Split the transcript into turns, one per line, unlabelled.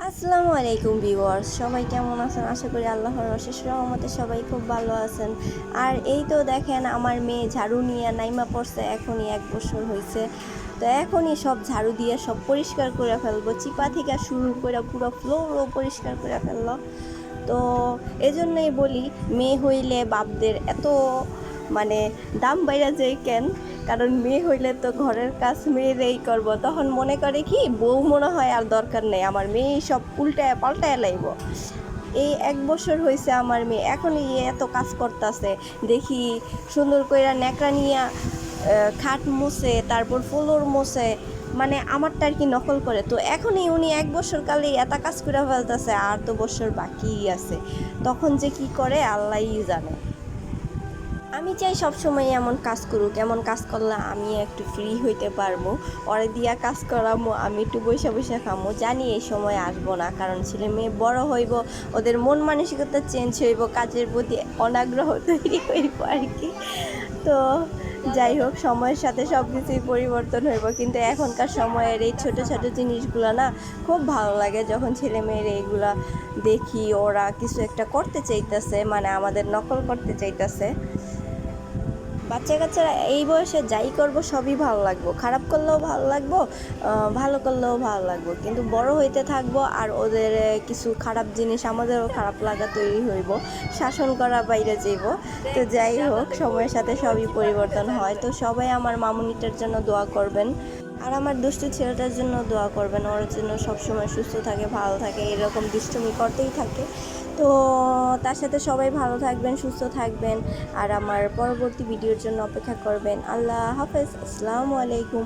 আসসালামু আলাইকুম ভিউয়ার্স, সবাই কেমন আছেন? আশা করি আল্লাহর অশেষ রহমতে সবাই খুব ভালো আছেন। আর এই তো দেখেন, আমার মেয়ে ঝাড়ু নিয়ে নাইমা পড়ছে। এখনই 1 বছর হয়েছে। তো এখনই সব ঝাড়ু দিয়ে সব পরিষ্কার করে ফেলবো, চিপা থেকে শুরু করে পুরো ফ্লোরও পরিষ্কার করে ফেললো। তো এজন্যই বলি, মেয়ে হইলে বাপদের এত মানে দাম বাইরা যায় কেন? কারণ মেয়ে হইলে তো ঘরের কাজ মেয়েরাই করব, তখন মনে করে কি বউ মনে হয় আর দরকার নেই, আমার মেয়ে সব উল্টায় পাল্টায় লাইব। এই 1 বছর হয়েছে আমার মেয়ে, এখনই এত কাজ করতেছে। দেখি সুন্দর করে ন্যাকড়া নিয়ে খাট মুছে, তারপর ফ্লোর মুছে, মানে আমারটা আর কি নকল করে। তো এখনই উনি 1 বছর কালেই এত কাজ করে ফেলতেছে, আর তো বছর বাকিই আছে। তখন যে কি করে আল্লাহই জানে। আমি চাই সবসময় এমন কাজ করুক, এমন কাজ করলে আমি একটু ফ্রি হইতে পারবো। ওরে দিয়া কাজ করামো, আমি একটু বৈশা বৈশা খামো। জানি এই সময় আসবো না, কারণ ছেলে মেয়ে বড় হইব, ওদের মন মানসিকতা চেঞ্জ হইব, কাজের প্রতি অনাগ্রহ তৈরি হইব আর কি। তো যাই হোক, সময়ের সাথে সব কিছুই পরিবর্তন হইব, কিন্তু এখনকার সময়ের এই ছোট ছোট জিনিসগুলো না খুব ভালো লাগে। যখন ছেলে মেয়ের এইগুলা দেখি, ওরা কিছু একটা করতে চাইতেছে, মানে আমাদের নকল করতে চাইতেছে। বাচ্চা কাচ্চারা এই বয়সে যাই করব সবই ভালো লাগবো, খারাপ করলেও ভালো লাগবো, ভালো করলেও ভালো লাগবো, কিন্তু বড় হইতে থাকবো আর ওদের কিছু খারাপ জিনিস আমাদেরও খারাপ লাগা তৈরি হইব, শাসন করা বাইরে যাইব। তো যাই হোক, সময়ের সাথে সবই পরিবর্তন হয়। তো সবাই আমার মামুনিটার জন্য দোয়া করবেন, আর আমার দুষ্টু ছেলেটার জন্য দোয়া করবেন, ওর জন্য সবসময় সুস্থ থাকে, ভালো থাকে, এরকম দুষ্টুমি করতেই থাকে। তো তার সাথে সবাই ভালো থাকবেন, সুস্থ থাকবেন, আর আমার পরবর্তী ভিডিওর জন্য অপেক্ষা করবেন। আল্লাহ হাফেজ, আসসালামু আলাইকুম।